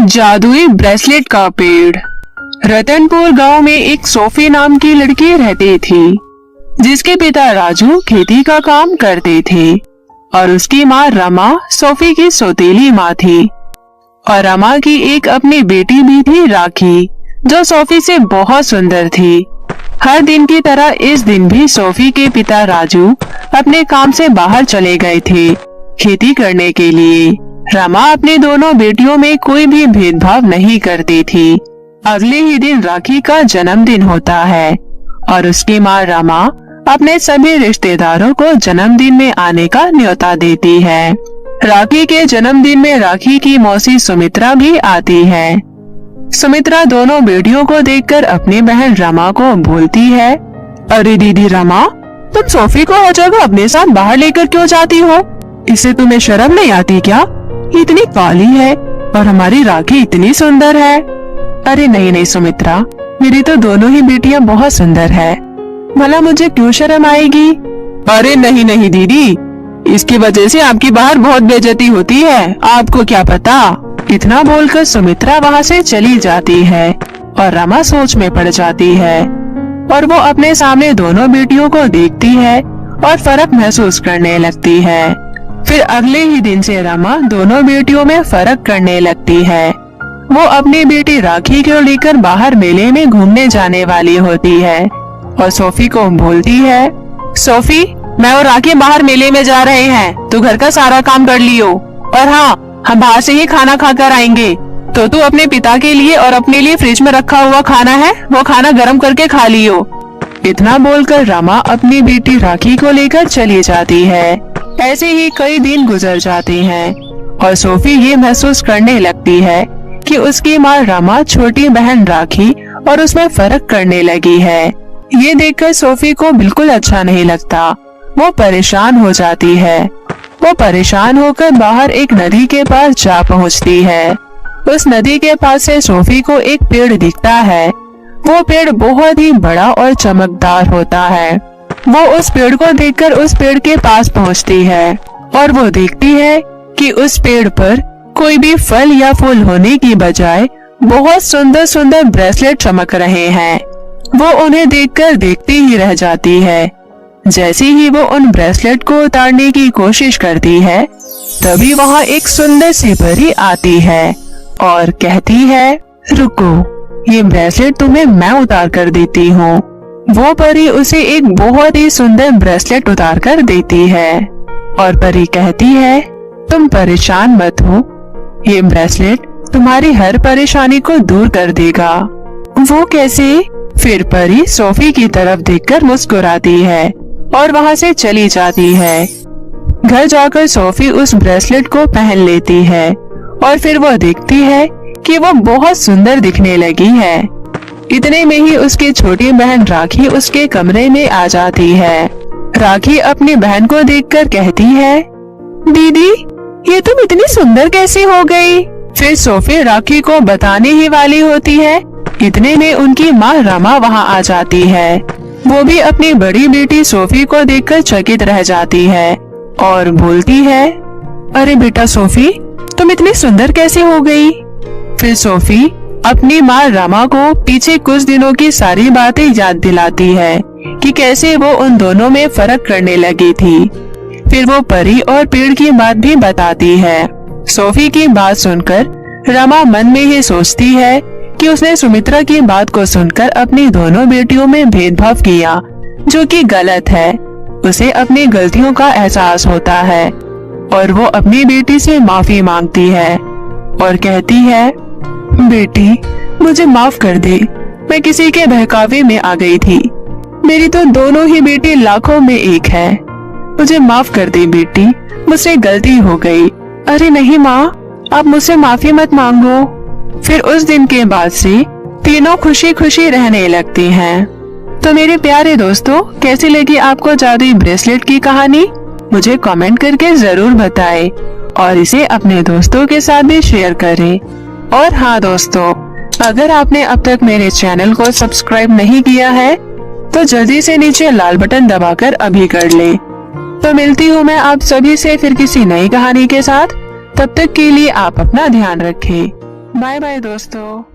जादुई ब्रेसलेट का पेड़। रतनपुर गांव में एक सोफी नाम की लड़की रहती थी, जिसके पिता राजू खेती का काम करते थे और उसकी माँ रमा सोफी की सौतेली माँ थी। और रमा की एक अपनी बेटी भी थी राखी, जो सोफी से बहुत सुंदर थी। हर दिन की तरह इस दिन भी सोफी के पिता राजू अपने काम से बाहर चले गए थे खेती करने के लिए। रमा अपनी दोनों बेटियों में कोई भी भेदभाव नहीं करती थी। अगले ही दिन राखी का जन्मदिन होता है और उसकी माँ रमा अपने सभी रिश्तेदारों को जन्मदिन में आने का न्योता देती है। राखी के जन्मदिन में राखी की मौसी सुमित्रा भी आती है। सुमित्रा दोनों बेटियों को देखकर अपनी बहन रमा को बोलती है, अरे दीदी रमा, तुम सोफी को हर जगह अपने साथ बाहर लेकर क्यों जाती हो? इससे तुम्हें शर्म नहीं आती क्या? इतनी काली है और हमारी राखी इतनी सुंदर है। अरे नहीं नहीं सुमित्रा, मेरी तो दोनों ही बेटियां बहुत सुंदर है, भला मुझे क्यों शर्म आएगी? अरे नहीं नहीं दीदी, इसकी वजह से आपकी बाहर बहुत बेइज्जती होती है, आपको क्या पता। इतना बोलकर सुमित्रा वहाँ से चली जाती है और रमा सोच में पड़ जाती है और वो अपने सामने दोनों बेटियों को देखती है और फर्क महसूस करने लगती है। फिर अगले ही दिन से रमा दोनों बेटियों में फर्क करने लगती है। वो अपनी बेटी राखी को लेकर बाहर मेले में घूमने जाने वाली होती है और सोफी को बोलती है, सोफी, मैं और राखी बाहर मेले में जा रहे हैं, तू घर का सारा काम कर लियो और हाँ, हम बाहर से ही खाना खाकर आएंगे, तो तू अपने पिता के लिए और अपने लिए फ्रिज में रखा हुआ खाना है वो खाना गर्म करके खा लियो। इतना बोलकर रमा अपनी बेटी राखी को लेकर चली जाती है। ऐसे ही कई दिन गुजर जाते हैं और सोफी ये महसूस करने लगती है कि उसकी माँ रमा छोटी बहन राखी और उसमें फर्क करने लगी है। ये देखकर सोफी को बिल्कुल अच्छा नहीं लगता। वो परेशान हो जाती है। वो परेशान होकर बाहर एक नदी के पास जा पहुँचती है। उस नदी के पास से सोफी को एक पेड़ दिखता है। वो पेड़ बहुत ही बड़ा और चमकदार होता है। वो उस पेड़ को देखकर उस पेड़ के पास पहुंचती है और वो देखती है कि उस पेड़ पर कोई भी फल या फूल होने की बजाय बहुत सुंदर सुंदर ब्रेसलेट चमक रहे हैं। वो उन्हें देखकर देखती ही रह जाती है। जैसे ही वो उन ब्रेसलेट को उतारने की कोशिश करती है, तभी वहाँ एक सुंदर सी परी आती है और कहती है, रुको, ये ब्रेसलेट तुम्हें मैं उतार कर देती हूँ। वो परी उसे एक बहुत ही सुंदर ब्रेसलेट उतार कर देती है और परी कहती है, तुम परेशान मत हो, ये ब्रेसलेट तुम्हारी हर परेशानी को दूर कर देगा। वो कैसे? फिर परी सोफी की तरफ देखकर मुस्कुराती है और वहाँ से चली जाती है। घर जाकर सोफी उस ब्रेसलेट को पहन लेती है और फिर वो देखती है कि वो बहुत सुंदर दिखने लगी है। इतने में ही उसकी छोटी बहन राखी उसके कमरे में आ जाती है। राखी अपनी बहन को देखकर कहती है, दीदी, ये तुम इतनी सुंदर कैसे हो गई? फिर सोफी राखी को बताने ही वाली होती है। इतने में उनकी माँ रमा वहाँ आ जाती है। वो भी अपनी बड़ी बेटी सोफी को देखकर चकित रह जाती है और बोलती है, अरे बेटा सोफी, तुम इतनी सुंदर कैसे हो गई? फिर सोफी अपनी माँ रमा को पीछे कुछ दिनों की सारी बातें याद दिलाती है कि कैसे वो उन दोनों में फर्क करने लगी थी। फिर वो परी और पेड़ की बात भी बताती है। सोफी की बात सुनकर रमा मन में ही सोचती है कि उसने सुमित्रा की बात को सुनकर अपनी दोनों बेटियों में भेदभाव किया, जो कि गलत है। उसे अपनी गलतियों का एहसास होता है और वो अपनी बेटी से माफी मांगती है और कहती है, बेटी, मुझे माफ कर दे, मैं किसी के बहकावे में आ गई थी। मेरी तो दोनों ही बेटी लाखों में एक है। मुझे माफ कर दे बेटी, मुझसे गलती हो गई। अरे नहीं माँ, आप मुझसे माफी मत मांगो। फिर उस दिन के बाद से तीनों खुशी खुशी रहने लगती हैं। तो मेरे प्यारे दोस्तों, कैसी लगी आपको जादुई ब्रेसलेट की कहानी? मुझे कमेंट करके जरूर बताएं और इसे अपने दोस्तों के साथ भी शेयर करें। और हाँ दोस्तों, अगर आपने अब तक मेरे चैनल को सब्सक्राइब नहीं किया है तो जल्दी से नीचे लाल बटन दबाकर अभी कर लें। तो मिलती हूँ मैं आप सभी से फिर किसी नई कहानी के साथ। तब तक के लिए आप अपना ध्यान रखें। बाय बाय दोस्तों।